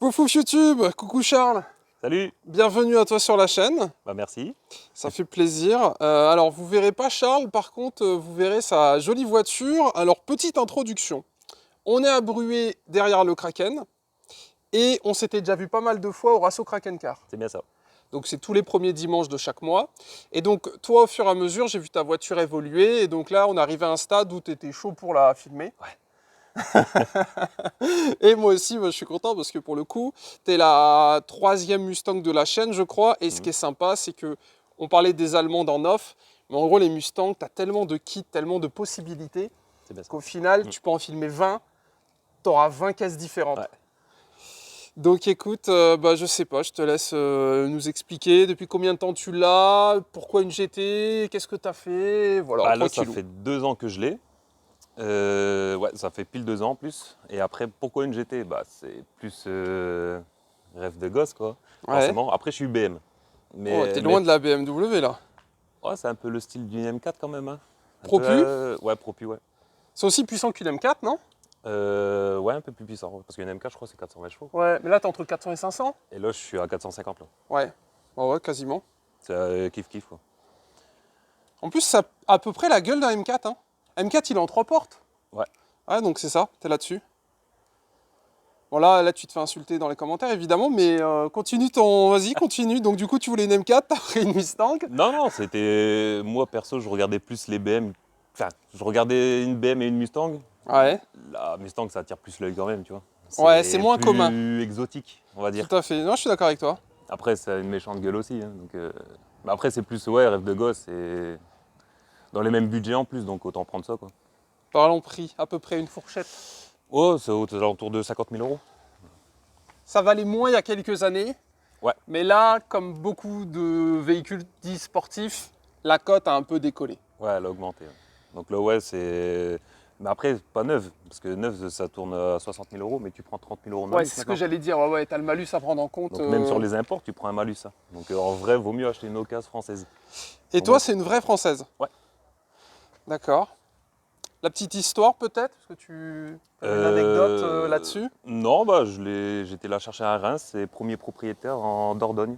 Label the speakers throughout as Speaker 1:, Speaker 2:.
Speaker 1: Coucou YouTube, coucou Charles,
Speaker 2: Salut.
Speaker 1: bienvenue à toi sur la chaîne,
Speaker 2: Bah merci.
Speaker 1: ça fait plaisir. Alors vous verrez pas Charles, par contre vous verrez sa jolie voiture. Alors petite introduction, on est à Bruay derrière le Kraken et on s'était déjà vu pas mal de fois au Rasso Kraken Car.
Speaker 2: C'est bien ça.
Speaker 1: Donc c'est tous les premiers dimanches de chaque mois. Et donc toi au fur et à mesure j'ai vu ta voiture évoluer et donc là on arrivait à un stade où tu étais chaud pour la filmer.
Speaker 2: Ouais.
Speaker 1: Et moi aussi, je suis content parce que pour le coup, tu es la troisième Mustang de la chaîne, je crois. Et ce qui est sympa, c'est que on parlait des Allemandes en off, mais en gros, les Mustangs, tu as tellement de kits, tellement de possibilités
Speaker 2: C'est bien ça.
Speaker 1: qu'au final, tu peux en filmer 20, tu auras 20 caisses différentes.
Speaker 2: Ouais.
Speaker 1: Donc écoute, je sais pas, je te laisse nous expliquer depuis combien de temps tu l'as, pourquoi une GT, qu'est-ce que tu as fait, voilà,
Speaker 2: Bah là, ça
Speaker 1: tranquillou.
Speaker 2: fait 2 ans que je l'ai. Ouais, ça fait pile 2 ans en plus. Et après, pourquoi une GT? Bah c'est plus rêve de gosse quoi.
Speaker 1: Ouais.
Speaker 2: Forcément. Après, je suis BM.
Speaker 1: Oh, t'es
Speaker 2: Mais
Speaker 1: loin de la BMW là.
Speaker 2: ouais, c'est un peu le style d'une M4 quand même. Hein. Un
Speaker 1: Propu.
Speaker 2: peu, ouais, propu, ouais.
Speaker 1: C'est aussi puissant qu'une M4, non?
Speaker 2: Ouais, un peu plus puissant. Parce qu'une M4, je crois, c'est 420 chevaux.
Speaker 1: Ouais, mais là, t'es entre 400 et 500?
Speaker 2: Et là, je suis à 450 là.
Speaker 1: Ouais. Ouais, quasiment.
Speaker 2: C'est kiff-kiff quoi.
Speaker 1: En plus, ça a à peu près la gueule d'un M4. Hein. M4, il est en 3 portes.
Speaker 2: Ouais.
Speaker 1: Ouais, donc c'est ça, t'es là-dessus. Bon, là, tu te fais insulter dans les commentaires, évidemment, mais continue ton... Vas-y, continue. Donc, du coup, tu voulais une M4, t'as pris une Mustang.
Speaker 2: Non, c'était. Moi, perso, je regardais plus les BM. Enfin, je regardais une BM et une Mustang.
Speaker 1: Ouais,
Speaker 2: La Mustang, ça attire plus l'œil quand même, tu vois.
Speaker 1: ouais, c'est moins
Speaker 2: plus
Speaker 1: commun.
Speaker 2: exotique, on va dire.
Speaker 1: Tout à fait. Non, je suis d'accord avec toi.
Speaker 2: Après, ça a une méchante gueule aussi. Hein, donc, mais après, c'est plus, ouais, rêve de gosse et dans les mêmes budgets en plus, donc autant prendre ça, quoi.
Speaker 1: Parlons prix, à peu près une fourchette.
Speaker 2: Oh, c'est aux alentours de 50 000 euros.
Speaker 1: Ça valait moins il y a quelques années.
Speaker 2: Ouais.
Speaker 1: Mais là, comme beaucoup de véhicules dits sportifs, la cote a un peu décollé.
Speaker 2: Ouais, elle a augmenté. Ouais. Donc là, ouais, c'est. Mais après, pas neuve, parce que neuve, ça tourne à 60 000 euros, mais tu prends 30 000 euros de
Speaker 1: Ouais,
Speaker 2: malus
Speaker 1: c'est ce que
Speaker 2: maintenant.
Speaker 1: j'allais dire. Ouais, t'as le malus à prendre en compte.
Speaker 2: Donc même sur les imports, tu prends un malus. Hein. Donc en vrai, vaut mieux acheter une occasion française.
Speaker 1: Et
Speaker 2: Au
Speaker 1: toi,
Speaker 2: moins.
Speaker 1: c'est une vraie française?
Speaker 2: Ouais.
Speaker 1: D'accord. La petite histoire peut-être, parce que tu as une anecdote là-dessus.
Speaker 2: Non, bah j'étais la chercher à Reims, c'est premier propriétaire en Dordogne.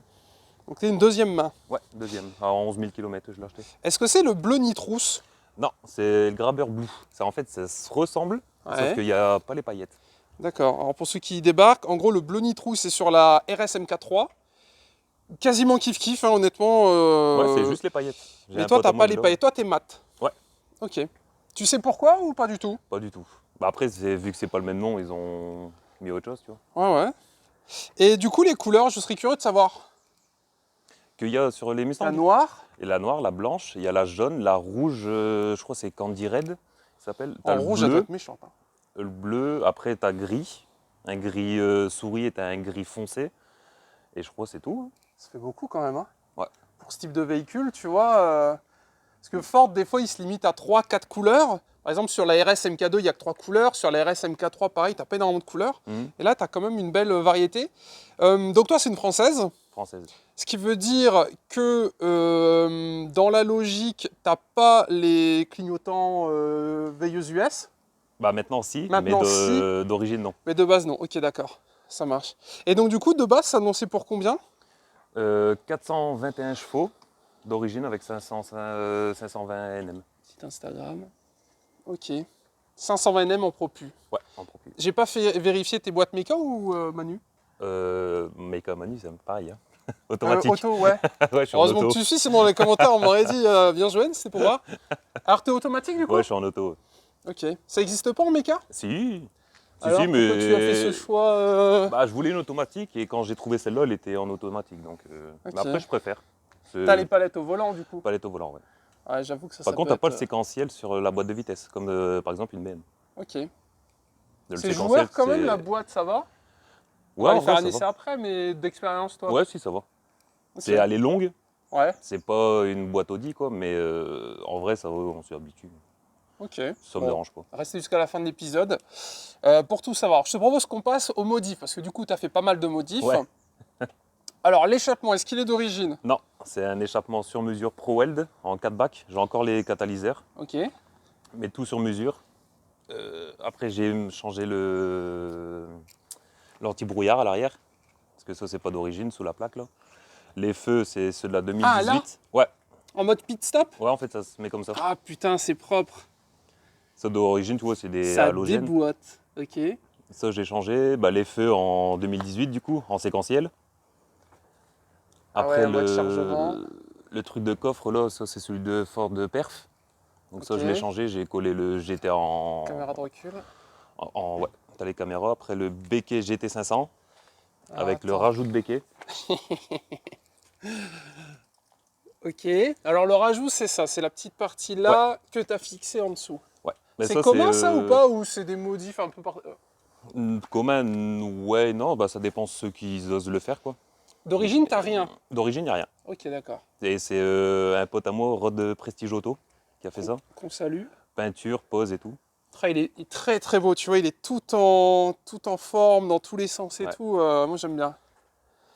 Speaker 1: Donc c'est une deuxième main.
Speaker 2: Ouais, deuxième, à 11 000 km je l'ai acheté.
Speaker 1: Est-ce que c'est le bleu nitrousse?
Speaker 2: Non, c'est le Grabber Blue. En fait, ça se ressemble, sauf
Speaker 1: Ouais.
Speaker 2: qu'il n'y a pas les paillettes.
Speaker 1: D'accord. Alors pour ceux qui débarquent, en gros le bleu nitrousse c'est sur la RS MK3. Quasiment kiff-kiff, hein, honnêtement.
Speaker 2: Ouais, c'est juste les paillettes. J'ai
Speaker 1: Mais
Speaker 2: un
Speaker 1: toi,
Speaker 2: pote à
Speaker 1: t'as
Speaker 2: moi
Speaker 1: pas
Speaker 2: qui
Speaker 1: les
Speaker 2: l'a.
Speaker 1: paillettes. Toi, t'es mat.
Speaker 2: Ouais.
Speaker 1: Ok. Tu sais pourquoi ou pas du tout?
Speaker 2: Pas du tout. Bah après, vu que c'est pas le même nom, ils ont mis autre chose, tu vois.
Speaker 1: Ouais, ouais. Et du coup, les couleurs, je serais curieux de savoir.
Speaker 2: Qu'il y a sur les Mustangs.
Speaker 1: La noire,
Speaker 2: Et la noire, la blanche, il y a la jaune, la rouge, je crois que c'est Candy Red, ça s'appelle. T'as
Speaker 1: en
Speaker 2: le
Speaker 1: rouge, elle doit
Speaker 2: bleu,
Speaker 1: être méchante. Hein.
Speaker 2: le bleu, après t'as gris, un gris souris et t'as un gris foncé. Et je crois que c'est tout.
Speaker 1: Ça fait beaucoup quand même. Hein.
Speaker 2: Ouais.
Speaker 1: Pour ce type de véhicule, tu vois. Parce que Ford, des fois, il se limite à 3-4 couleurs. Par exemple, sur la RS MK2, il n'y a que 3 couleurs. Sur la RS MK3, pareil, tu n'as pas énormément de couleurs.
Speaker 2: Mhm.
Speaker 1: Et là, tu as quand même une belle variété. Donc toi, c'est une française.
Speaker 2: Française.
Speaker 1: Ce qui veut dire que dans la logique, tu n'as pas les clignotants veilleuses US.
Speaker 2: Bah maintenant si,
Speaker 1: Maintenant,
Speaker 2: mais d'origine non.
Speaker 1: Mais de base, non. Ok, d'accord. Ça marche. Et donc, du coup, de base, ça annoncé pour combien?
Speaker 2: 421 chevaux d'origine avec 520 NM.
Speaker 1: Site Instagram. Ok. 520 Nm en propu.
Speaker 2: Ouais, en propre.
Speaker 1: J'ai pas fait vérifier tes boîtes méca ou Manu?
Speaker 2: Make Manu, c'est pareil. Hein. Automatique.
Speaker 1: Auto, ouais.
Speaker 2: Ouais, je suis en
Speaker 1: Heureusement
Speaker 2: auto.
Speaker 1: que tu suis, sinon dans les commentaires on m'aurait dit bien joué, c'était pour voir. Alors t'es automatique du coup?
Speaker 2: Ouais, je suis en auto.
Speaker 1: Ok. Ça existe pas en méca?
Speaker 2: Si.
Speaker 1: Alors
Speaker 2: si,
Speaker 1: pourquoi tu as fait ce choix
Speaker 2: Bah, je voulais une automatique et quand j'ai trouvé celle-là, elle était en automatique. Donc,
Speaker 1: Ok.
Speaker 2: Mais après, je préfère.
Speaker 1: T'as les palettes au volant du coup?
Speaker 2: Palette au volant, ouais.
Speaker 1: Ouais, j'avoue que ça
Speaker 2: Par
Speaker 1: peut
Speaker 2: contre, t'as pas le
Speaker 1: être,
Speaker 2: séquentiel sur la boîte de vitesse, comme par exemple une BM.
Speaker 1: Ok.
Speaker 2: Le
Speaker 1: C'est
Speaker 2: séquentiel,
Speaker 1: joueur quand même
Speaker 2: c'est-
Speaker 1: la boîte, ça va? On
Speaker 2: Ouais,
Speaker 1: va
Speaker 2: en
Speaker 1: aller faire
Speaker 2: vrai,
Speaker 1: un
Speaker 2: ça
Speaker 1: essai
Speaker 2: va.
Speaker 1: après, mais d'expérience toi?
Speaker 2: Ouais, si, ça va.
Speaker 1: Ok.
Speaker 2: C'est, elle est longue,
Speaker 1: Ouais,
Speaker 2: c'est pas une boîte Audi, quoi, mais en vrai, ça va, on s'y habitue.
Speaker 1: ok.
Speaker 2: Ça me
Speaker 1: Bon.
Speaker 2: dérange pas.
Speaker 1: Restez jusqu'à la fin de l'épisode. Pour tout savoir, je te propose qu'on passe aux modifs, parce que du coup, tu as fait pas mal de modifs.
Speaker 2: Ouais.
Speaker 1: Alors, l'échappement, est-ce qu'il est d'origine?
Speaker 2: Non, c'est un échappement sur mesure Pro Weld en 4 bacs. J'ai encore les catalyseurs,
Speaker 1: Ok.
Speaker 2: mais tout sur mesure. Après, j'ai changé L'anti-brouillard à l'arrière, parce que ça, c'est pas d'origine sous la plaque là. Les feux, c'est ceux de la
Speaker 1: Ah, là
Speaker 2: 2018. Ouais,
Speaker 1: En mode pit stop?
Speaker 2: ouais, en fait, ça se met comme ça.
Speaker 1: Ah putain, c'est propre.
Speaker 2: Ça d'origine, tu vois, c'est des
Speaker 1: Ça
Speaker 2: halogènes.
Speaker 1: déboîte. Ok.
Speaker 2: Ça, j'ai changé. Bah, les feux en 2018, du coup, en séquentiel.
Speaker 1: Ah ouais,
Speaker 2: Après,
Speaker 1: en mode chargement.
Speaker 2: le truc de coffre, là, ça, c'est celui de Ford de Perf. Donc, ça, je l'ai
Speaker 1: Ok.
Speaker 2: changé. J'ai collé le GT
Speaker 1: Caméra de recul.
Speaker 2: ouais, t'as les caméras. Après, le béquet GT 500,
Speaker 1: Ah,
Speaker 2: avec le
Speaker 1: attends.
Speaker 2: rajout de béquet.
Speaker 1: Ok. Alors le rajout, c'est ça. C'est la petite partie là que tu as fixée en dessous.
Speaker 2: Ouais. Mais
Speaker 1: C'est
Speaker 2: ça,
Speaker 1: commun ça ou pas? Ou c'est des modifs un peu par...
Speaker 2: commun, ouais, non, bah, ça dépend de ceux qui osent le faire, quoi.
Speaker 1: D'origine, t'as rien.
Speaker 2: D'origine, il n'y a rien.
Speaker 1: Ok, d'accord.
Speaker 2: Et c'est un pote à moi, Rod Prestige Auto, qui a fait ça.
Speaker 1: Qu'on salue.
Speaker 2: Peinture, pose et tout.
Speaker 1: Ah, il est très très beau, tu vois, il est tout en forme, dans tous les sens et
Speaker 2: Ouais.
Speaker 1: tout. Moi j'aime bien.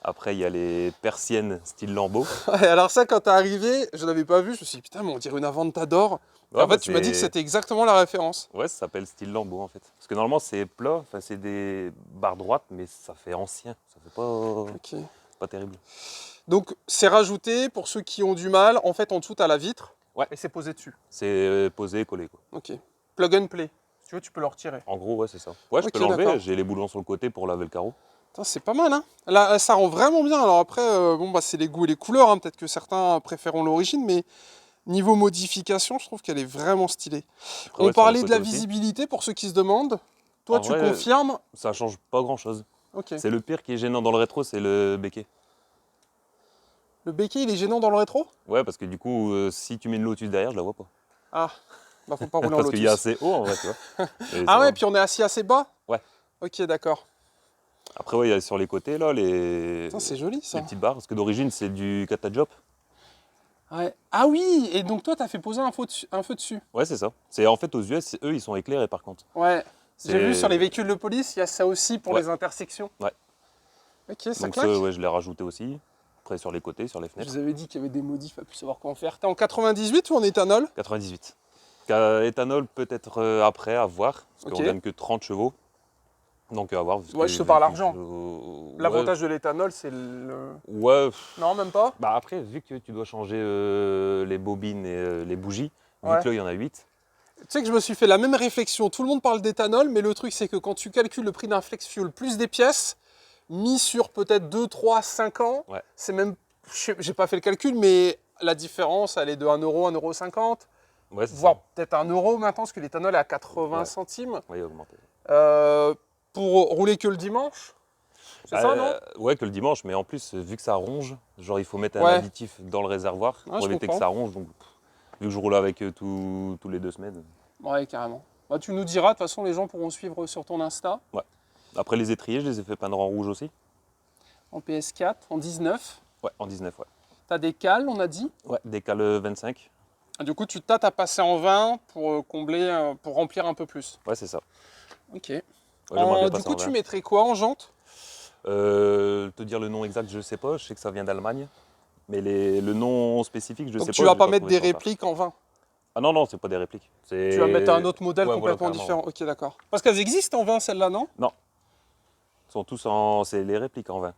Speaker 2: Après, il y a les persiennes style Lambeau.
Speaker 1: Ouais, alors ça, quand t'es arrivé, je l'avais pas vu, je me suis dit putain, mais on dirait une Aventador. Et
Speaker 2: Ouais,
Speaker 1: en
Speaker 2: bah,
Speaker 1: fait, tu m'as dit que c'était exactement la référence.
Speaker 2: Ouais, ça s'appelle style Lambeau en fait. Parce que normalement, c'est plat, enfin, c'est des barres droites, mais ça fait ancien. Ça fait
Speaker 1: Ok.
Speaker 2: pas terrible.
Speaker 1: Donc c'est rajouté pour ceux qui ont du mal. En fait, en dessous, t'as la vitre.
Speaker 2: Ouais.
Speaker 1: Et c'est posé dessus.
Speaker 2: C'est posé, collé, quoi.
Speaker 1: Ok. Plug and play. Si tu veux, tu peux le retirer.
Speaker 2: En gros, ouais, c'est ça. Ouais, je
Speaker 1: Ok,
Speaker 2: peux l'enlever.
Speaker 1: d'accord.
Speaker 2: J'ai les boulons sur le côté pour laver le carreau.
Speaker 1: Putain, c'est pas mal, hein. Là, ça rend vraiment bien. Alors après, bon, bah, c'est les goûts et les couleurs, hein. Peut-être que certains préféreront l'origine, mais niveau modification, je trouve qu'elle est vraiment stylée.
Speaker 2: Après,
Speaker 1: On
Speaker 2: ouais, sur le
Speaker 1: parlait de
Speaker 2: côté
Speaker 1: la
Speaker 2: aussi.
Speaker 1: visibilité pour ceux qui se demandent. Toi,
Speaker 2: En
Speaker 1: tu
Speaker 2: vrai,
Speaker 1: confirmes?
Speaker 2: ça change pas grand chose.
Speaker 1: Ok.
Speaker 2: C'est le pire qui est gênant dans le rétro, c'est le béquet.
Speaker 1: Le béquet, il est gênant dans le rétro?
Speaker 2: Ouais, parce que du coup, si tu mets une Lotus derrière, je la vois pas.
Speaker 1: Ah, bah faut pas rouler en
Speaker 2: Parce qu'il y a
Speaker 1: Lotus.
Speaker 2: assez haut en vrai, tu vois. Et
Speaker 1: Ah
Speaker 2: ça
Speaker 1: ouais,
Speaker 2: va.
Speaker 1: puis on est assis assez bas?
Speaker 2: Ouais.
Speaker 1: Ok, d'accord.
Speaker 2: Après, ouais, il y a sur les côtés, là, les
Speaker 1: Putain, c'est joli ça.
Speaker 2: petites barres. Parce que d'origine, c'est du Katajop.
Speaker 1: Ouais. Ah oui, et donc toi, t'as fait poser un feu dessus.
Speaker 2: Ouais, c'est ça. C'est en fait aux US, eux, ils sont éclairés par contre.
Speaker 1: Ouais. J'ai vu
Speaker 2: C'est-
Speaker 1: sur les véhicules de police, il y a ça aussi pour
Speaker 2: Ouais.
Speaker 1: les intersections.
Speaker 2: Ouais.
Speaker 1: Ok, ça
Speaker 2: Donc
Speaker 1: claque.
Speaker 2: ça, ouais, je l'ai rajouté aussi. Après, sur les côtés, sur les
Speaker 1: Je
Speaker 2: fenêtres.
Speaker 1: vous avais dit qu'il y avait des modifs à plus savoir comment faire. T'es en 98 ou en éthanol?
Speaker 2: 98. Éthanol, peut-être après, à voir. Parce
Speaker 1: Ok.
Speaker 2: qu'on gagne que 30 chevaux. Donc à voir.
Speaker 1: Ouais, je te parle argent. L'avantage de l'éthanol, c'est le...
Speaker 2: Ouais.
Speaker 1: Non, même pas?
Speaker 2: Bah après, vu que tu dois changer les bobines et les bougies, vu
Speaker 1: Ouais.
Speaker 2: que là, il y en a 8.
Speaker 1: Tu sais que je me suis fait la même réflexion. Tout le monde parle d'éthanol, mais le truc, c'est que quand tu calcules le prix d'un flex fuel plus des pièces, mis sur peut-être 2, 3, 5 ans,
Speaker 2: Ouais.
Speaker 1: c'est même. J'ai pas fait le calcul, mais la différence, elle est de 1 euro, 1,50 €,
Speaker 2: Ouais, c'est
Speaker 1: voire
Speaker 2: ça.
Speaker 1: peut-être 1 euro maintenant, parce que l'éthanol est à 80
Speaker 2: Ouais.
Speaker 1: centimes.
Speaker 2: Ouais, il a augmenté.
Speaker 1: Pour rouler que le dimanche. C'est ça, non?
Speaker 2: Ouais, que le dimanche, mais en plus, vu que ça ronge, genre il faut mettre un
Speaker 1: Ouais.
Speaker 2: additif dans le réservoir
Speaker 1: Ouais,
Speaker 2: pour
Speaker 1: je
Speaker 2: éviter que
Speaker 1: comprends.
Speaker 2: ça ronge. Donc, vu que je roule avec eux tous les 2 semaines.
Speaker 1: Ouais, carrément. Bah, tu nous diras, de toute façon, les gens pourront suivre sur ton Insta,
Speaker 2: Après, les étriers, je les ai fait peindre en rouge aussi.
Speaker 1: en PS4, en 19.
Speaker 2: Ouais, en 19, ouais.
Speaker 1: T'as des cales, on a dit.
Speaker 2: Ouais, des cales 25.
Speaker 1: Du coup, tu tâtes à passer en 20 pour combler, pour remplir un peu plus.
Speaker 2: Ouais, c'est ça.
Speaker 1: Ok.
Speaker 2: Ouais, j'aimerais bien
Speaker 1: Du
Speaker 2: passer
Speaker 1: coup,
Speaker 2: en
Speaker 1: tu
Speaker 2: 20.
Speaker 1: mettrais quoi en jante?
Speaker 2: Te dire le nom exact, je sais pas. Je sais que ça vient d'Allemagne. Mais le nom spécifique, je sais
Speaker 1: Donc
Speaker 2: pas.
Speaker 1: tu vas
Speaker 2: j'ai
Speaker 1: pas mettre
Speaker 2: trouvé
Speaker 1: des
Speaker 2: sur le
Speaker 1: répliques en 20.
Speaker 2: Ah non, non, c'est pas des répliques.
Speaker 1: Tu vas mettre un autre modèle
Speaker 2: Ouais, voilà,
Speaker 1: complètement
Speaker 2: carrément,
Speaker 1: différent.
Speaker 2: ouais.
Speaker 1: Ok, d'accord. Parce qu'elles existent en 20, celles-là, non?
Speaker 2: Non, ils sont tous en. C'est les répliques en 20.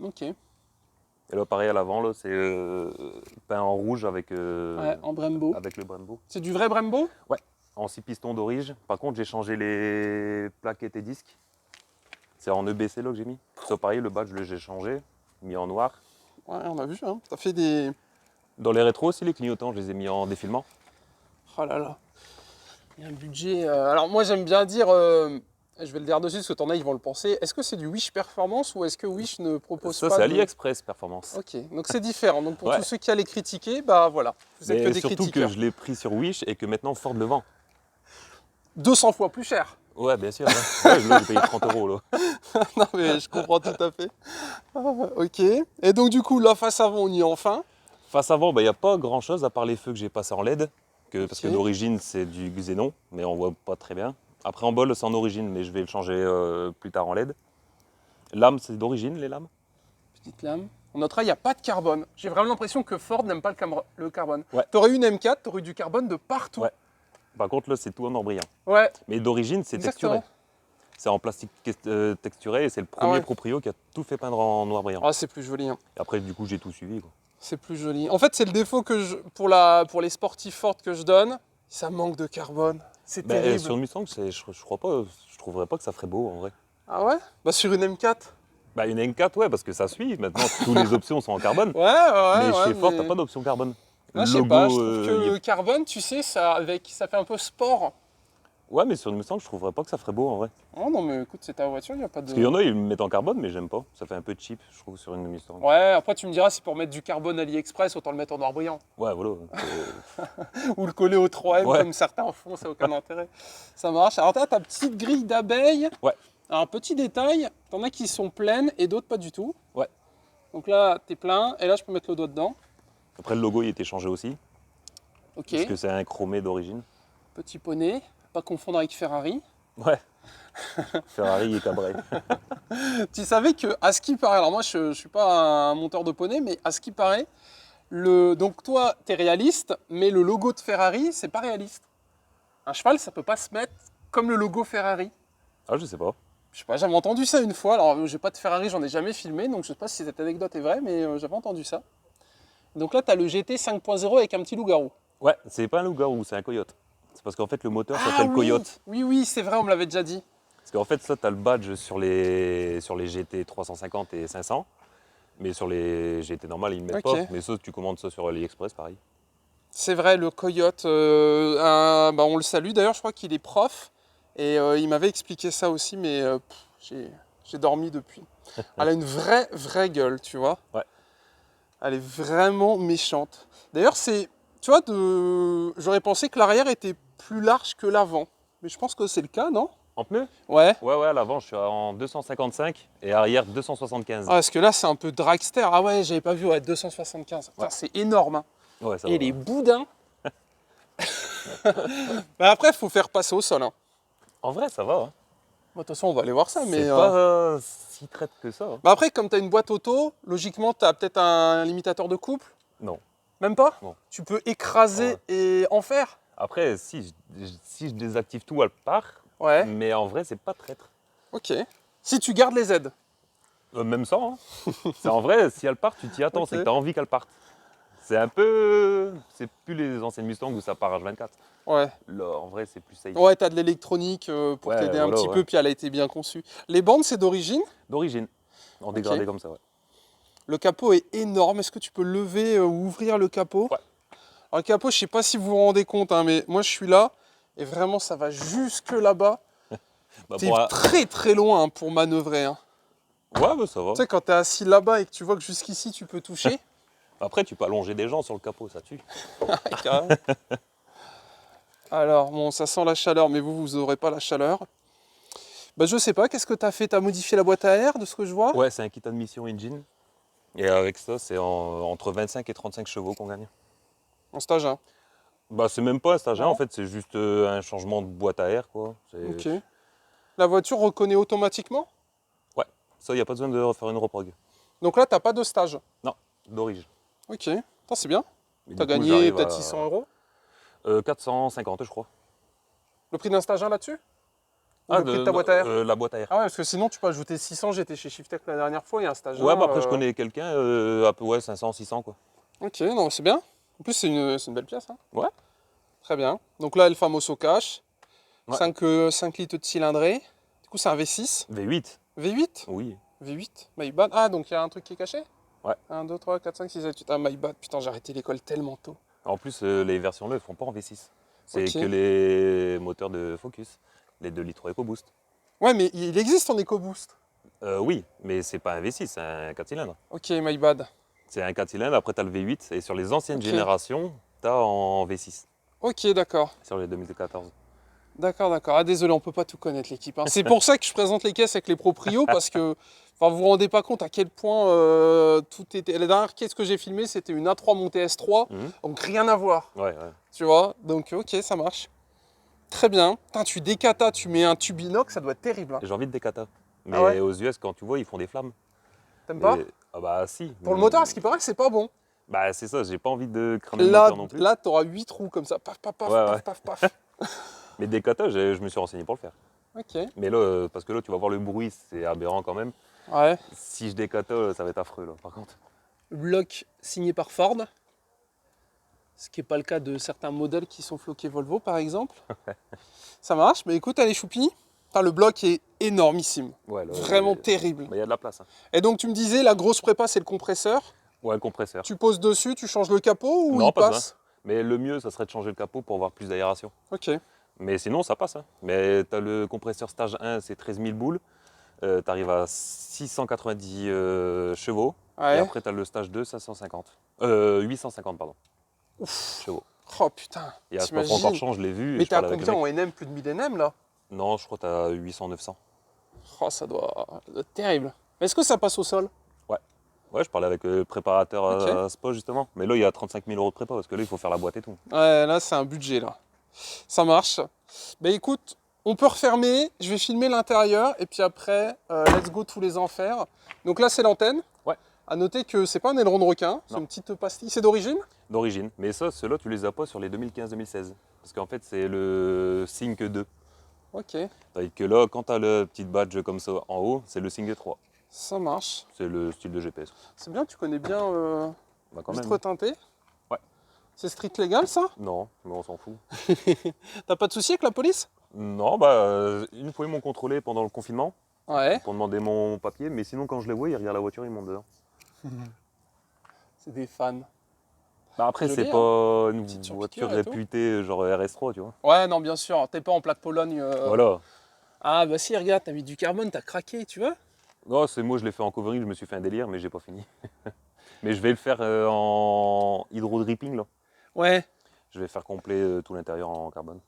Speaker 1: Ok.
Speaker 2: Et là, pareil à l'avant, là, c'est peint en rouge avec,
Speaker 1: Ouais, en Brembo.
Speaker 2: avec le Brembo.
Speaker 1: C'est du vrai Brembo?
Speaker 2: En 6 pistons d'origine. Par contre, j'ai changé les plaquettes et disques. C'est en EBC là que j'ai mis. Ça, pareil, le badge, j'ai changé, mis en noir.
Speaker 1: Ouais, on a vu, hein. T'as fait des...
Speaker 2: Dans les rétros aussi, les clignotants, je les ai mis en défilement.
Speaker 1: Oh là là. Il y a un budget... Alors moi, j'aime bien dire... Je vais le dire dessus, parce que t'en as, ils vont le penser. Est-ce que c'est du Wish Performance ou est-ce que Wish ne propose
Speaker 2: Ça,
Speaker 1: pas
Speaker 2: c'est
Speaker 1: de...
Speaker 2: AliExpress Performance.
Speaker 1: Ok, donc c'est différent. Donc pour
Speaker 2: Ouais.
Speaker 1: tous ceux qui allaient critiquer, bah voilà. Vous êtes que
Speaker 2: Mais
Speaker 1: des
Speaker 2: surtout
Speaker 1: critiqueurs.
Speaker 2: que je l'ai pris sur Wish et que maintenant Ford le vend.
Speaker 1: 200 fois plus cher.
Speaker 2: Ouais, bien sûr. Ouais, là, j'ai payé 30 € là.
Speaker 1: Non mais je comprends tout à fait. Ok. Et donc du coup, la face avant, on y est enfin.
Speaker 2: Face avant, il n'y a pas grand chose à part les feux que j'ai passés en LED. Parce que
Speaker 1: Ok.
Speaker 2: d'origine, c'est du xénon, mais on voit pas très bien. Après, en bol, c'est en origine, mais je vais le changer plus tard en LED. Lame, c'est d'origine, les lames.
Speaker 1: Petite lame. On notera, il n'y a pas de carbone. J'ai vraiment l'impression que Ford n'aime pas le carbone.
Speaker 2: Ouais.
Speaker 1: T'aurais eu une M4, t'aurais eu du carbone de partout.
Speaker 2: Ouais. Par contre, là, c'est tout en embrayant.
Speaker 1: Ouais,
Speaker 2: Mais d'origine, c'est
Speaker 1: exactement.
Speaker 2: texturé. C'est en plastique texturé et c'est le
Speaker 1: Ah
Speaker 2: premier
Speaker 1: ouais.
Speaker 2: proprio qui a tout fait peindre en noir brillant.
Speaker 1: Ah, c'est plus joli. Hein.
Speaker 2: Et après, du coup, j'ai tout suivi, quoi.
Speaker 1: C'est plus joli. En fait, c'est le défaut que pour les sportifs fortes que je donne. Ça manque de carbone. C'est terrible.
Speaker 2: Sur une Mustang, je crois pas, je trouverais pas que ça ferait beau en vrai.
Speaker 1: Ah ouais? Bah sur une M4.
Speaker 2: Bah une N4, ouais, parce que ça suit. Maintenant, toutes les options sont en carbone.
Speaker 1: Ouais,
Speaker 2: Mais
Speaker 1: ouais,
Speaker 2: chez Ford,
Speaker 1: mais...
Speaker 2: t'as pas d'option carbone.
Speaker 1: Ah, je sais pas, je trouve que le carbone, tu sais, ça fait un peu sport.
Speaker 2: Ouais, mais sur une Mustang, je trouverais pas que ça ferait beau en vrai.
Speaker 1: Oh non, mais écoute, c'est ta voiture, il n'y a pas de...
Speaker 2: Parce qu'il y en a, ils le mettent en carbone, mais j'aime pas. Ça fait un peu cheap, je trouve, sur une Mustang.
Speaker 1: Ouais, après tu me diras, si pour mettre du carbone AliExpress, autant le mettre en noir brillant.
Speaker 2: Ouais, voilà.
Speaker 1: Ou le coller au 3M
Speaker 2: Ouais.
Speaker 1: comme certains font, ça n'a aucun intérêt. Ça marche. Alors t'as ta petite grille d'abeilles.
Speaker 2: Ouais.
Speaker 1: Alors un petit détail, t'en as qui sont pleines et d'autres pas du tout.
Speaker 2: Ouais.
Speaker 1: Donc là, t'es plein, et là je peux mettre le doigt dedans.
Speaker 2: Après, le logo, il était changé aussi.
Speaker 1: Ok.
Speaker 2: Parce que c'est un chromé d'origine.
Speaker 1: Petit poney, pas confondre avec Ferrari.
Speaker 2: Ouais. Ferrari et Cabré.
Speaker 1: Tu savais que, à ce qui paraît, alors moi je suis pas un monteur de poney, mais à ce qui paraît, donc toi t'es réaliste, mais le logo de Ferrari c'est pas réaliste. Un cheval ça peut pas se mettre comme le logo Ferrari.
Speaker 2: Ah, je sais pas.
Speaker 1: Je sais pas, j'avais entendu ça une fois, alors j'ai pas de Ferrari, j'en ai jamais filmé, donc je sais pas si cette anecdote est vraie, mais j'avais entendu ça. Donc là t'as le GT 5.0 avec un petit loup-garou.
Speaker 2: Ouais, c'est pas un loup-garou, c'est un coyote. C'est parce qu'en fait, le moteur
Speaker 1: Ah
Speaker 2: s'appelle
Speaker 1: oui,
Speaker 2: Coyote.
Speaker 1: oui, c'est vrai, on me l'avait déjà dit.
Speaker 2: Parce qu'en fait, ça, tu as le badge sur les GT 350 et 500. Mais sur les GT normales, ils ne mettent
Speaker 1: Ok.
Speaker 2: pas. Mais ça, tu commandes ça sur AliExpress, pareil.
Speaker 1: C'est vrai, le Coyote, on le salue. D'ailleurs, je crois qu'il est prof. Et il m'avait expliqué ça aussi, mais j'ai dormi depuis. Elle a une vraie gueule, tu vois.
Speaker 2: Ouais.
Speaker 1: Elle est vraiment méchante. D'ailleurs, tu vois, j'aurais pensé que l'arrière était plus large que l'avant. Mais je pense que c'est le cas, non?
Speaker 2: En pneu?
Speaker 1: Ouais.
Speaker 2: Ouais, à l'avant, je suis en 255 et arrière 275.
Speaker 1: Ah, parce que là, c'est un peu dragster. Ah ouais, j'avais pas vu, ouais, 275. Putain,
Speaker 2: Ouais.
Speaker 1: c'est énorme. Hein.
Speaker 2: Ouais, ça
Speaker 1: Et
Speaker 2: va.
Speaker 1: les boudins. Mais après, il faut faire passer au sol. Hein.
Speaker 2: En vrai, ça va. Hein.
Speaker 1: Bon, de toute façon, on va aller voir ça. Mais
Speaker 2: C'est pas si traite que ça. Hein.
Speaker 1: bah après, comme tu as une boîte auto, logiquement, tu as peut-être un limitateur de couple.
Speaker 2: Non.
Speaker 1: Même pas?
Speaker 2: Non.
Speaker 1: Tu peux écraser et en faire?
Speaker 2: Après, si je désactive tout, elle part.
Speaker 1: Ouais.
Speaker 2: Mais en vrai, c'est pas traître.
Speaker 1: Ok. Si tu gardes les aides.
Speaker 2: Même sans. Hein. C'est en vrai, si elle part, tu t'y attends.
Speaker 1: Ok.
Speaker 2: C'est que tu as envie qu'elle parte. C'est un peu. C'est plus les anciennes Mustang où ça part H24.
Speaker 1: Ouais.
Speaker 2: Là, en vrai, c'est plus safe.
Speaker 1: Ouais, tu as de l'électronique pour
Speaker 2: Ouais,
Speaker 1: t'aider un
Speaker 2: voilà,
Speaker 1: petit
Speaker 2: ouais.
Speaker 1: peu, puis elle a été bien conçue. Les bandes, c'est d'origine.
Speaker 2: D'origine. En dégradé comme ça, ouais.
Speaker 1: Le capot est énorme. Est-ce que tu peux lever ou ouvrir le capot?
Speaker 2: Ouais.
Speaker 1: Alors, le capot, je sais pas si vous vous rendez compte, hein, mais moi, je suis là. Et vraiment, ça va jusque là-bas.
Speaker 2: Bah,
Speaker 1: T'es très loin hein, pour manœuvrer. Hein.
Speaker 2: Ouais, bah, ça va.
Speaker 1: Tu sais, quand t'es assis là-bas et que tu vois que jusqu'ici, tu peux toucher.
Speaker 2: Après, tu peux allonger des gens sur le capot, ça tue.
Speaker 1: Carrément. Alors, bon, ça sent la chaleur, mais vous aurez pas la chaleur. Bah, je sais pas, qu'est-ce que t'as fait? T'as modifié la boîte à air, de ce que je vois?
Speaker 2: Ouais, c'est un kit admission engine. Et avec ça, c'est entre 25 et 35 chevaux qu'on gagne.
Speaker 1: En stage 1.
Speaker 2: Bah, c'est même pas un stagiaire,
Speaker 1: Non.
Speaker 2: en fait, c'est juste un changement de boîte à air, quoi.
Speaker 1: Ok. La voiture reconnaît automatiquement?
Speaker 2: Ouais, ça, il n'y a pas besoin de refaire une reprog.
Speaker 1: Donc là, t'as pas de stage.
Speaker 2: Non, d'origine.
Speaker 1: Ok. Putain, c'est bien.
Speaker 2: Mais
Speaker 1: T'as
Speaker 2: du coup,
Speaker 1: gagné
Speaker 2: j'arrive
Speaker 1: peut-être
Speaker 2: à
Speaker 1: 600 euros.
Speaker 2: 450, je crois.
Speaker 1: Le prix d'un stage 1 là-dessus? Ou le prix de ta boîte à air?
Speaker 2: La boîte à air.
Speaker 1: Ah ouais, parce que sinon, tu peux ajouter 600. J'étais chez Shiftech la dernière fois, il y a un stage 1.
Speaker 2: Ouais, bah après, je connais quelqu'un, à peu, ouais, 500, 600, quoi.
Speaker 1: Ok, non, c'est bien. En plus, c'est une belle pièce. Hein.
Speaker 2: Ouais.
Speaker 1: Très bien. Donc là, le Famoso Cash.
Speaker 2: Ouais.
Speaker 1: 5 litres de cylindrée. Du coup, c'est un V6.
Speaker 2: V8.
Speaker 1: V8?
Speaker 2: Oui.
Speaker 1: V8, my bad. Ah, donc il y a un truc qui est caché?
Speaker 2: Ouais.
Speaker 1: 1, 2, 3, 4, 5, 6, 7, 8. Ah, my bad. Putain, j'ai arrêté l'école tellement tôt.
Speaker 2: En plus, les versions là, elles ne font pas en V6. C'est
Speaker 1: Ok.
Speaker 2: que les moteurs de Focus, les 2 litres EcoBoost.
Speaker 1: Ouais, mais il existe en EcoBoost.
Speaker 2: Oui, mais c'est pas un V6, c'est un 4 cylindres.
Speaker 1: Ok, my bad.
Speaker 2: C'est un 4 cylindres, après tu as le V8, et sur les anciennes
Speaker 1: Ok.
Speaker 2: générations, tu as en V6,
Speaker 1: Ok, d'accord.
Speaker 2: sur les 2014.
Speaker 1: D'accord. Ah, désolé, on peut pas tout connaître, l'équipe. Hein. C'est pour ça que je présente les caisses avec les proprios, parce que vous vous rendez pas compte à quel point tout était. La dernière caisse que j'ai filmée, c'était une A3 montée S3,
Speaker 2: Mhm.
Speaker 1: donc rien à voir.
Speaker 2: Ouais.
Speaker 1: Tu vois? Donc, ok, ça marche. Très bien. Putain, tu décatas, tu mets un tube inox, ça doit être terrible. Hein.
Speaker 2: J'ai envie de décata. Mais
Speaker 1: Ah ouais
Speaker 2: aux US, quand tu vois, ils font des flammes.
Speaker 1: T'aimes pas?
Speaker 2: Ah bah si.
Speaker 1: Pour le moteur, à ce qui paraît, c'est pas bon.
Speaker 2: Bah c'est ça, j'ai pas envie de cramer le
Speaker 1: Là,
Speaker 2: moteur non plus.
Speaker 1: t'auras 8 trous comme ça. Paf, paf, paf,
Speaker 2: Ouais,
Speaker 1: paf,
Speaker 2: ouais.
Speaker 1: paf, paf.
Speaker 2: Mais décata, je me suis renseigné pour le faire.
Speaker 1: Ok.
Speaker 2: Mais là, parce que là, tu vas voir le bruit, c'est aberrant quand même.
Speaker 1: Ouais.
Speaker 2: Si je décatole, ça va être affreux, là, par contre.
Speaker 1: Bloc signé par Ford. Ce qui n'est pas le cas de certains modèles qui sont floqués Volvo, par exemple. Ça marche. Mais écoute, allez, choupi. Putain, le bloc est énormissime.
Speaker 2: Ouais, là,
Speaker 1: Vraiment terrible.
Speaker 2: il y a de la place. Hein.
Speaker 1: Et donc, tu me disais, la grosse prépa, c'est le compresseur.
Speaker 2: Ouais, le compresseur.
Speaker 1: Tu poses dessus, tu changes le capot ou
Speaker 2: Non,
Speaker 1: il
Speaker 2: pas
Speaker 1: passe?
Speaker 2: Mais le mieux, ça serait de changer le capot pour avoir plus d'aération.
Speaker 1: Ok.
Speaker 2: Mais sinon, ça passe. Hein. Mais tu as le compresseur stage 1, c'est 13 000 boules. Tu arrives à 690 chevaux.
Speaker 1: Ouais.
Speaker 2: Et après, tu as le stage 2, 850, pardon.
Speaker 1: Ouf.
Speaker 2: Chevaux.
Speaker 1: Oh putain.
Speaker 2: Et à ce
Speaker 1: T'imagines.
Speaker 2: encore champ, je l'ai vu.
Speaker 1: Mais
Speaker 2: je
Speaker 1: t'es à
Speaker 2: parlais avec le
Speaker 1: combien
Speaker 2: mec.
Speaker 1: en NM, plus de 1000 NM là?
Speaker 2: Non, je crois que tu as 800, 900.
Speaker 1: Oh, ça doit être terrible. Est-ce que ça passe au sol?
Speaker 2: Ouais, je parlais avec le préparateur
Speaker 1: Ok.
Speaker 2: à Spa justement. Mais là, il y a 35 000 euros de prépa parce que là, il faut faire la boîte et tout.
Speaker 1: Ouais, là, c'est un budget là. Ça marche. Bah écoute, on peut refermer. Je vais filmer l'intérieur et puis après, let's go tous les enfers. Donc là, c'est l'antenne.
Speaker 2: Ouais.
Speaker 1: À noter que c'est pas un aileron de requin, c'est
Speaker 2: Non.
Speaker 1: une petite pastille. C'est d'origine?
Speaker 2: D'origine. Mais ça, ceux-là, tu les as pas sur les 2015-2016. Parce qu'en fait, c'est le Sync 2.
Speaker 1: Ok,
Speaker 2: Tandis que là, quand tu as le petit badge comme ça en haut, c'est le Sync 3.
Speaker 1: ça marche.
Speaker 2: C'est le style de GPS.
Speaker 1: C'est bien, tu connais bien
Speaker 2: Bah, quand même.
Speaker 1: vitre teintée.
Speaker 2: Ouais.
Speaker 1: C'est street légal ça?
Speaker 2: Non, mais on s'en fout.
Speaker 1: T'as pas de soucis avec la police?
Speaker 2: Non, bah, une fois, ils m'ont contrôlé pendant le confinement
Speaker 1: Ouais.
Speaker 2: pour demander mon papier. Mais sinon, quand je les vois, ils regardent la voiture, ils montent dehors.
Speaker 1: C'est des fans.
Speaker 2: Bah, après,
Speaker 1: Joli,
Speaker 2: c'est pas une
Speaker 1: Petite
Speaker 2: voiture
Speaker 1: surpiqûre et tout.
Speaker 2: réputée genre RS3, tu vois.
Speaker 1: Ouais, non, bien sûr. T'es pas en plaque Pologne.
Speaker 2: Voilà.
Speaker 1: Ah, bah si, regarde, t'as mis du carbone, t'as craqué, tu vois?
Speaker 2: Non, c'est moi, je l'ai fait en covering, je me suis fait un délire, mais j'ai pas fini. Mais je vais le faire en hydro-dripping, là.
Speaker 1: Ouais.
Speaker 2: Je vais faire complet tout l'intérieur en carbone.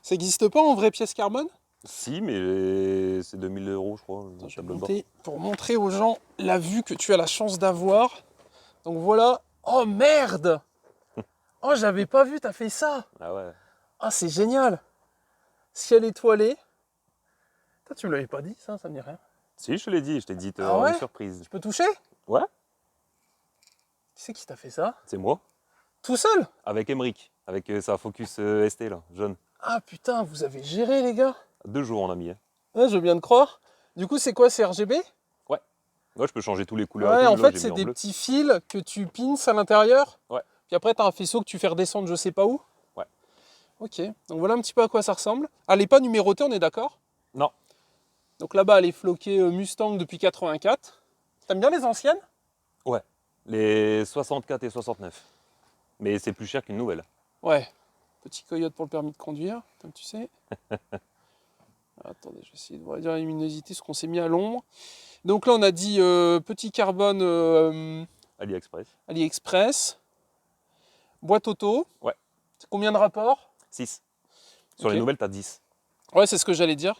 Speaker 1: Ça n'existe pas en vraie pièce carbone?
Speaker 2: Si, mais c'est 2000 euros, je crois,
Speaker 1: Attends,
Speaker 2: le
Speaker 1: je vais
Speaker 2: tableau de bord.
Speaker 1: monter pour montrer aux gens la vue que tu as la chance d'avoir. Donc voilà. Oh merde! Oh, j'avais pas vu, t'as fait ça!
Speaker 2: Ah ouais.
Speaker 1: Ah, c'est génial! Ciel étoilé. Toi, tu me l'avais pas dit, ça me dit rien.
Speaker 2: Si, je te l'ai dit, je t'ai dit
Speaker 1: Ah ouais
Speaker 2: une surprise.
Speaker 1: Je peux toucher?
Speaker 2: Ouais,
Speaker 1: Qui c'est qui t'a fait ça?
Speaker 2: c'est moi.
Speaker 1: Tout seul?
Speaker 2: Avec Emric, avec sa Focus ST, là, jaune.
Speaker 1: Ah putain, vous avez géré, les gars!
Speaker 2: 2 jours, on a mis. Hein.
Speaker 1: Ouais, je veux bien te croire. Du coup, c'est quoi, c'est RGB?
Speaker 2: Moi, je peux changer tous les couleurs.
Speaker 1: Ouais,
Speaker 2: et tout,
Speaker 1: en
Speaker 2: mais là,
Speaker 1: fait,
Speaker 2: j'ai
Speaker 1: c'est
Speaker 2: mis en
Speaker 1: des
Speaker 2: bleu.
Speaker 1: petits fils que tu pins à l'intérieur.
Speaker 2: Ouais.
Speaker 1: Puis après, tu as un faisceau que tu fais redescendre je sais pas où.
Speaker 2: Ouais.
Speaker 1: Ok, donc voilà un petit peu à quoi ça ressemble. Elle n'est pas numérotée, on est d'accord?
Speaker 2: Non,
Speaker 1: Donc là-bas, elle est floquée Mustang depuis 84. T'aimes bien les anciennes?
Speaker 2: les 64 et 69. Mais c'est plus cher qu'une nouvelle.
Speaker 1: Ouais. Petit coyote pour le permis de conduire, comme tu sais. Attendez, je vais essayer de voir la luminosité, ce qu'on s'est mis à l'ombre. Donc là, on a dit petit carbone
Speaker 2: AliExpress.
Speaker 1: AliExpress. Boîte auto.
Speaker 2: Ouais.
Speaker 1: C'est combien de rapports?
Speaker 2: 6. Sur
Speaker 1: Ok.
Speaker 2: les nouvelles, t'as 10.
Speaker 1: Ouais, c'est ce que j'allais dire.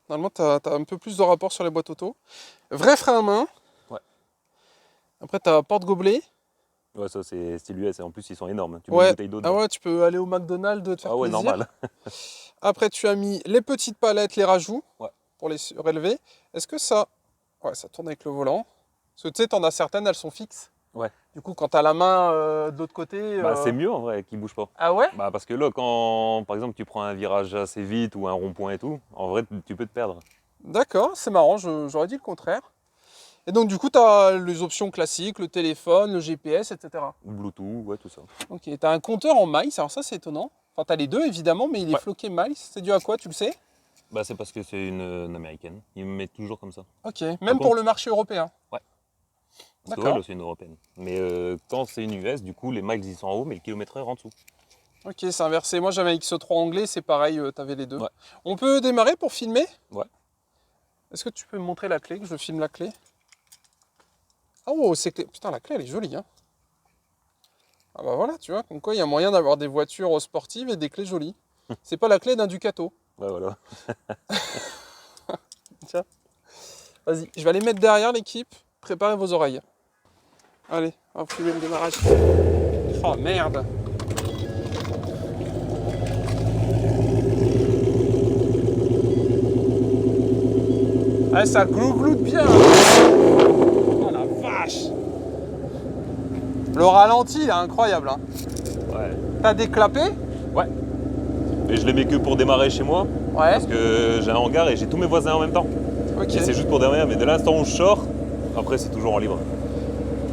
Speaker 1: Normalement, tu as un peu plus de rapports sur les boîtes auto. Vrai frein à main.
Speaker 2: Ouais.
Speaker 1: Après, tu as porte-gobelet.
Speaker 2: Ouais, ça, c'est style US. Et en plus, ils sont énormes. Tu mets
Speaker 1: Ouais.
Speaker 2: une bouteille d'eau
Speaker 1: Ah
Speaker 2: dedans.
Speaker 1: ouais, tu peux aller au McDonald's te faire
Speaker 2: Ah ouais,
Speaker 1: plaisir.
Speaker 2: normal.
Speaker 1: Après, tu as mis les petites palettes, les rajouts
Speaker 2: Ouais.
Speaker 1: pour les relever. Est-ce que ça... Ouais, ça tourne avec le volant. Parce que tu sais, t'en as certaines, elles sont fixes.
Speaker 2: Ouais.
Speaker 1: Du coup, quand tu as la main de l'autre côté...
Speaker 2: Bah, c'est mieux en vrai qu'ils bougent pas.
Speaker 1: Ah ouais?
Speaker 2: Bah, parce que là, quand par exemple tu prends un virage assez vite ou un rond-point et tout, en vrai, tu peux te perdre.
Speaker 1: D'accord, c'est marrant, j'aurais dit le contraire. Et donc, du coup, tu as les options classiques, le téléphone, le GPS, etc.
Speaker 2: Bluetooth, ouais, tout ça.
Speaker 1: Ok, tu as un compteur en miles, alors ça c'est étonnant. Enfin, tu as les deux évidemment, mais il est
Speaker 2: Ouais.
Speaker 1: floqué miles. C'est dû à quoi, tu le sais?
Speaker 2: Bah, c'est parce que c'est une américaine. Ils me mettent toujours comme ça.
Speaker 1: Ok, même
Speaker 2: Par
Speaker 1: pour
Speaker 2: contre-
Speaker 1: le marché européen.
Speaker 2: Parce que
Speaker 1: D'accord.
Speaker 2: ouais, là, c'est une européenne. Mais quand c'est une US, du coup, les miles ils sont en haut, mais le kilomètre-heure en dessous.
Speaker 1: Ok, c'est inversé. Moi j'avais un X3 anglais, c'est pareil, tu avais les deux.
Speaker 2: Ouais.
Speaker 1: On peut démarrer pour filmer?
Speaker 2: Ouais.
Speaker 1: Est-ce que tu peux me montrer la clé, que je filme la clé? Oh, c'est clé. Putain, la clé elle est jolie, hein. Ah bah voilà, tu vois, comme quoi il y a moyen d'avoir des voitures sportives et des clés jolies. C'est pas la clé d'un Ducato.
Speaker 2: Ouais, voilà.
Speaker 1: Tiens. Vas-y, je vais aller mettre derrière l'équipe. Préparez vos oreilles. Allez, on va filmer le démarrage. Oh merde! Ah, ça glougloute bien! Oh la vache! Le ralenti, il est incroyable. Hein.
Speaker 2: Ouais.
Speaker 1: T'as déclapé?
Speaker 2: Ouais. Mais je les mets que pour démarrer chez moi.
Speaker 1: Ouais.
Speaker 2: Parce que j'ai un hangar et j'ai tous mes voisins en même temps.
Speaker 1: Ok.
Speaker 2: Et c'est juste pour derrière, mais de l'instant où je sors, après c'est toujours en libre.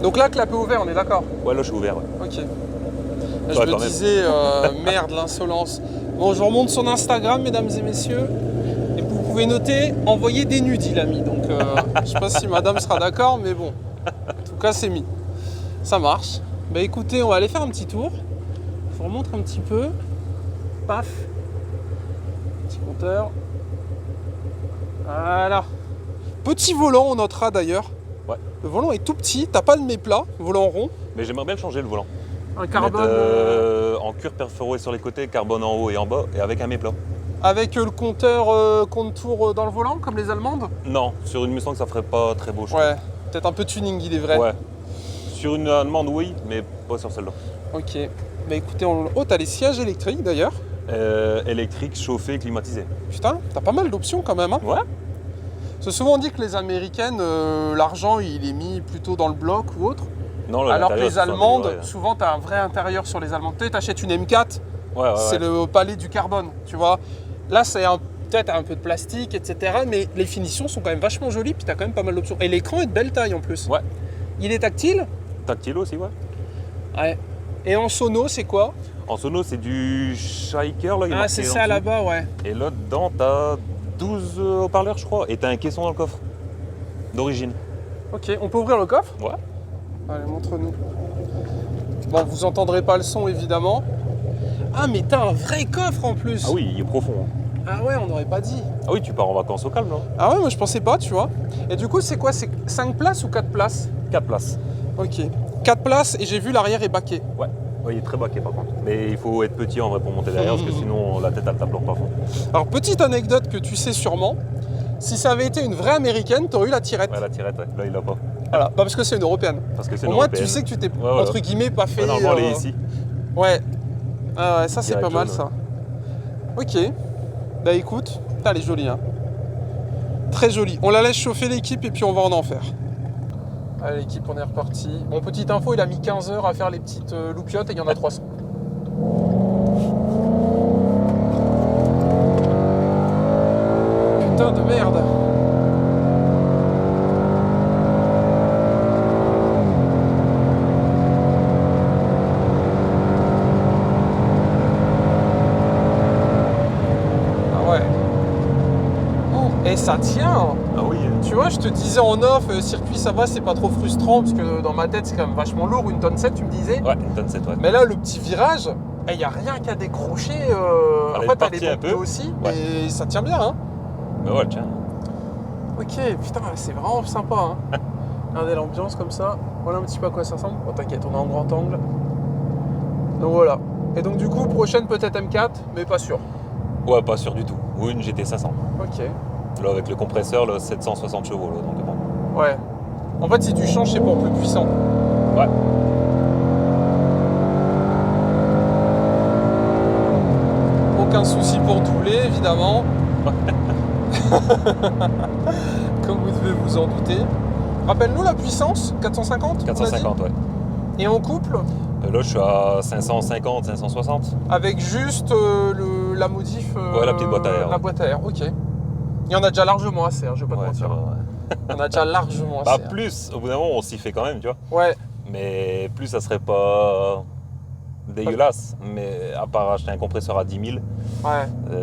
Speaker 1: Donc là, clapet ouvert, on est d'accord?
Speaker 2: Ouais, là je suis ouvert. Ouais.
Speaker 1: Ok. Là, je
Speaker 2: Ouais,
Speaker 1: me
Speaker 2: quand même.
Speaker 1: disais, merde, l'insolence. Bon, je remonte son Instagram, mesdames et messieurs. Et vous pouvez noter, envoyer des nudis, il a mis. Donc, je sais pas si madame sera d'accord, mais bon. En tout cas, c'est mis. Ça marche. Bah écoutez, on va aller faire un petit tour. Je vous remontre un petit peu. Paf. Petit compteur. Voilà. Petit volant, on notera d'ailleurs.
Speaker 2: Ouais.
Speaker 1: Le volant est tout petit, t'as pas de méplat, volant rond.
Speaker 2: Mais j'aimerais bien le changer le volant.
Speaker 1: Un carbone
Speaker 2: Mettre, en cuir perforé sur les côtés, carbone en haut et en bas, et avec un méplat.
Speaker 1: avec le compteur compte-tour dans le volant, comme les Allemandes.
Speaker 2: Non, sur une Mustang ça ferait pas très beau, je
Speaker 1: Ouais, peut-être un peu tuning, il est vrai.
Speaker 2: trouve. Ouais. Sur une allemande, oui, mais pas sur celle-là.
Speaker 1: Ok. Bah écoutez, oh, t'as les sièges électriques d'ailleurs.
Speaker 2: Électrique, chauffé, climatisé.
Speaker 1: Putain, t'as pas mal d'options quand même. Hein.
Speaker 2: Ouais.
Speaker 1: C'est souvent dit que les américaines, l'argent il est mis plutôt dans le bloc ou autre.
Speaker 2: Non, là,
Speaker 1: Alors que
Speaker 2: l'intérieur,
Speaker 1: les
Speaker 2: c'est
Speaker 1: allemandes,
Speaker 2: amélioré, là.
Speaker 1: souvent t'as un vrai intérieur sur les allemandes. Tu t'achètes une M4,
Speaker 2: Ouais,
Speaker 1: c'est le palais du carbone, tu vois. Là, c'est peut-être un peu de plastique, etc. Mais les finitions sont quand même vachement jolies, puis t'as quand même pas mal d'options. Et l'écran est de belle taille en plus.
Speaker 2: Ouais.
Speaker 1: Il est tactile.
Speaker 2: Tactile aussi, ouais.
Speaker 1: Ouais. Et en sono, c'est quoi?
Speaker 2: En sono, c'est du Shaker, là. Il y a
Speaker 1: Ah,
Speaker 2: marqué
Speaker 1: c'est
Speaker 2: en
Speaker 1: ça
Speaker 2: dessous.
Speaker 1: là-bas, ouais.
Speaker 2: Et là, dedans, t'as 12 haut-parleurs, je crois. Et t'as un caisson dans le coffre. D'origine.
Speaker 1: Ok, on peut ouvrir le coffre?
Speaker 2: Ouais.
Speaker 1: Allez, montre-nous. Bon, vous entendrez pas le son évidemment. Ah, mais t'as un vrai coffre en plus.
Speaker 2: Ah oui, il est profond. Hein.
Speaker 1: Ah ouais, on n'aurait pas dit.
Speaker 2: Ah oui, tu pars en vacances au calme, non?
Speaker 1: Ah ouais, moi je pensais pas, tu vois. Et du coup, c'est quoi? C'est 5 places ou 4 places?
Speaker 2: 4 places.
Speaker 1: Ok. 4 places et j'ai vu l'arrière est baqué.
Speaker 2: Ouais. Ouais, il est très baqué par contre. Mais il faut être petit en vrai pour monter derrière, parce que sinon la tête elle tape dans le plafond.
Speaker 1: Alors, petite anecdote que tu sais sûrement, si ça avait été une vraie américaine, t'aurais eu la tirette.
Speaker 2: Ouais, la tirette, ouais. Là il l'a pas.
Speaker 1: Voilà, bah, parce que c'est une européenne.
Speaker 2: Parce que c'est
Speaker 1: Au
Speaker 2: une
Speaker 1: moins,
Speaker 2: européenne.
Speaker 1: tu sais que tu t'es,
Speaker 2: voilà.
Speaker 1: entre guillemets, pas fait.
Speaker 2: Ouais, normalement elle est ici.
Speaker 1: Ouais. Ah ouais, ça c'est
Speaker 2: Tirette
Speaker 1: pas mal
Speaker 2: jaune,
Speaker 1: ça. Ok. Bah écoute, elle est jolie, hein. Très jolie. On la laisse chauffer l'équipe et puis on va en enfer. Allez l'équipe, on est reparti. Bon, petite info, il a mis 15 heures à faire les petites loupiottes et il y en a 300. Putain de merde. Ah ouais. Oh, et ça tient.
Speaker 2: Ah oui.
Speaker 1: Tu vois, je te disais en off, circuit ça va, c'est pas trop frustrant parce que dans ma tête c'est quand même vachement lourd, une tonne 7 tu me disais.
Speaker 2: Ouais, une tonne 7, ouais.
Speaker 1: Mais là, le petit virage, il n'y a rien qu'à décrocher.
Speaker 2: Elle est
Speaker 1: Après, t'as
Speaker 2: partie
Speaker 1: les
Speaker 2: un
Speaker 1: pompes
Speaker 2: peu.
Speaker 1: aussi,
Speaker 2: Ouais.
Speaker 1: mais ça tient bien. Hein.
Speaker 2: Bah ouais, tiens.
Speaker 1: Ok, putain, c'est vraiment sympa. Hein. Regardez l'ambiance comme ça. Voilà un petit peu à quoi ça ressemble. Bon, t'inquiète, on est en grand angle. Donc voilà. Et donc, du coup, prochaine peut-être M4, mais pas sûr.
Speaker 2: Ouais, pas sûr du tout. Ou une GT 500.
Speaker 1: Ok.
Speaker 2: Là, avec le compresseur, là, 760 chevaux. Là, donc bon.
Speaker 1: Ouais. En fait, si tu changes, c'est pour plus puissant.
Speaker 2: Ouais.
Speaker 1: Aucun souci pour doubler, évidemment. Comme vous devez vous en douter. Rappelle-nous la puissance, 450 on a dit
Speaker 2: 450, ouais.
Speaker 1: Et en couple,
Speaker 2: Là, je suis à 550, 560.
Speaker 1: avec juste la modif.
Speaker 2: Ouais, la petite boîte à air,
Speaker 1: La
Speaker 2: ouais.
Speaker 1: boîte à air, ok. Il y en a déjà largement assez, hein, je vais pas te
Speaker 2: Ouais, ça
Speaker 1: mentir.
Speaker 2: va, ouais.
Speaker 1: Il y en a déjà largement
Speaker 2: Bah,
Speaker 1: assez. hein.
Speaker 2: plus, au bout d'un moment, on s'y fait quand même, tu vois.
Speaker 1: Ouais,
Speaker 2: Mais plus, ça serait pas dégueulasse. Mais à part acheter un compresseur à 10 000,
Speaker 1: ouais.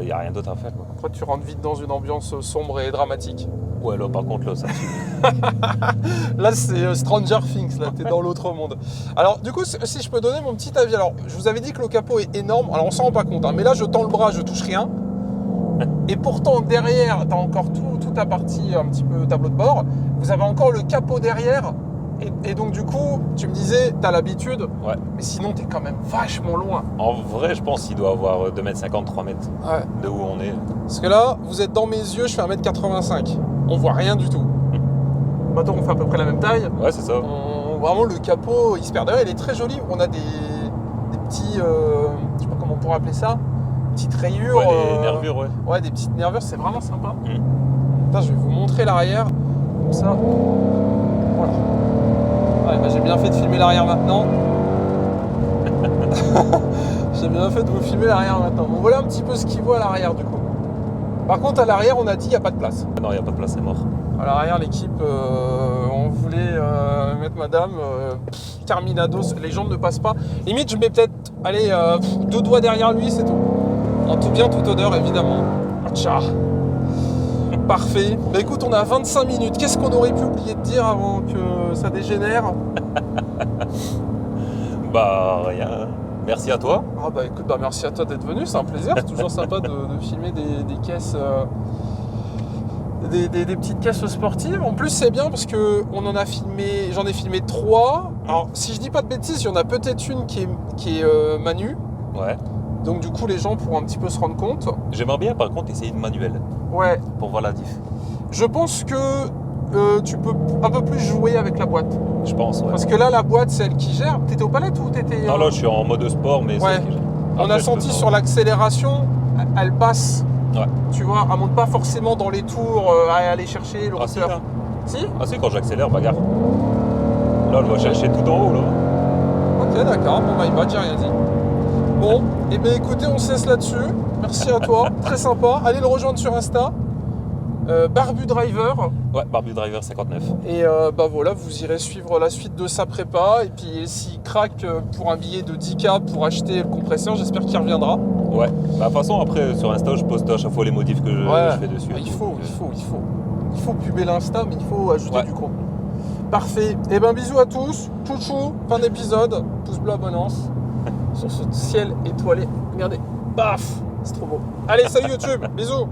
Speaker 2: il n'y a rien d'autre à faire, quoi.
Speaker 1: Après, tu rentres vite dans une ambiance sombre et dramatique.
Speaker 2: Ouais, là, par contre, là, ça suffit.
Speaker 1: Là, c'est Stranger Things, là, t'es dans l'autre monde. Alors, du coup, si je peux donner mon petit avis. Alors, je vous avais dit que le capot est énorme. Alors, on s'en rend pas compte, hein, mais là, je tends le bras, je touche rien. Et pourtant, derrière, t'as encore toute ta partie, un petit peu tableau de bord. Vous avez encore le capot derrière. Et donc, du coup, tu me disais, t'as l'habitude.
Speaker 2: Ouais.
Speaker 1: Mais sinon, t'es quand même vachement loin.
Speaker 2: En vrai, je pense qu'il doit avoir 2,50 m, 3 mètres
Speaker 1: Ouais.
Speaker 2: de où on est.
Speaker 1: Parce que là, vous êtes dans mes yeux, je fais 1m85. On voit rien du tout. Maintenant, on fait à peu près la même taille.
Speaker 2: Ouais, c'est ça.
Speaker 1: Vraiment, le capot, il se perd. D'ailleurs, il est très joli. On a des petits, je sais pas comment on pourrait appeler ça, petites rayures.
Speaker 2: Ouais, les nervures, ouais.
Speaker 1: Ouais, des petites nervures, c'est vraiment sympa.
Speaker 2: Mm.
Speaker 1: Putain, je vais vous montrer l'arrière. Comme ça. Voilà. Ouais, bah, j'ai bien fait de filmer l'arrière maintenant. J'ai bien fait de vous filmer l'arrière maintenant. Bon, voilà un petit peu ce qu'il voit à l'arrière du coup. Par contre, à l'arrière, on a dit il n'y a pas de place.
Speaker 2: Non, il n'y a pas de place, c'est mort.
Speaker 1: À l'arrière, l'équipe, on voulait mettre madame, Terminados, les jambes ne passent pas. Limite, je mets peut-être, allez, 2 doigts derrière lui, c'est tout. En tout bien, toute odeur, évidemment. Tcha. Parfait. Bah écoute, on a 25 minutes. Qu'est-ce qu'on aurait pu oublier de dire avant que ça dégénère?
Speaker 2: Bah, rien. Merci à toi.
Speaker 1: Ah bah écoute, bah merci à toi d'être venu, c'est un plaisir. C'est toujours sympa de filmer des caisses... Des petites caisses sportives. En plus, c'est bien parce que j'en ai filmé 3. Alors, si je dis pas de bêtises, il y en a peut-être une qui est Manu.
Speaker 2: Ouais.
Speaker 1: Donc, du coup, les gens pourront un petit peu se rendre compte.
Speaker 2: J'aimerais bien, par contre, essayer une manuelle.
Speaker 1: Ouais.
Speaker 2: Pour voir la diff.
Speaker 1: Je pense que tu peux un peu plus jouer avec la boîte.
Speaker 2: Je pense, ouais.
Speaker 1: Parce que là, la boîte, c'est elle qui gère. T'étais aux palettes ou t'étais...
Speaker 2: Non, là, je suis en mode sport, mais
Speaker 1: Ouais.
Speaker 2: c'est elle qui gère.
Speaker 1: On a
Speaker 2: Après,
Speaker 1: senti
Speaker 2: je peux
Speaker 1: sur l'accélération, elle passe.
Speaker 2: Ouais.
Speaker 1: Tu vois, elle monte pas forcément dans les tours à aller chercher le
Speaker 2: Ah si,
Speaker 1: rotor.
Speaker 2: hein.
Speaker 1: Si.
Speaker 2: Ah si, quand j'accélère, bagarre. Là, elle va chercher tout en haut, là.
Speaker 1: Ok, d'accord. Bon, my bad, j'ai rien dit. Bon, et bien écoutez, on se laisse là-dessus. Merci à toi, très sympa. Allez le rejoindre sur Insta. Barbu Driver.
Speaker 2: Ouais, Barbu Driver 59.
Speaker 1: Et bah voilà, vous irez suivre la suite de sa prépa. Et puis s'il craque pour un billet de 10K pour acheter le compresseur, j'espère qu'il reviendra.
Speaker 2: Ouais. Bah, de toute façon, après, sur Insta, je poste à chaque fois les modifs que je fais dessus.
Speaker 1: Bah, il faut puber l'Insta, mais il faut ajouter du contenu. Parfait. Et ben bisous à tous. Chouchou, fin d'épisode. Pouce bleu, abonnance. Sur ce ciel étoilé. Regardez. Paf. C'est trop beau. Allez, salut YouTube. Bisous.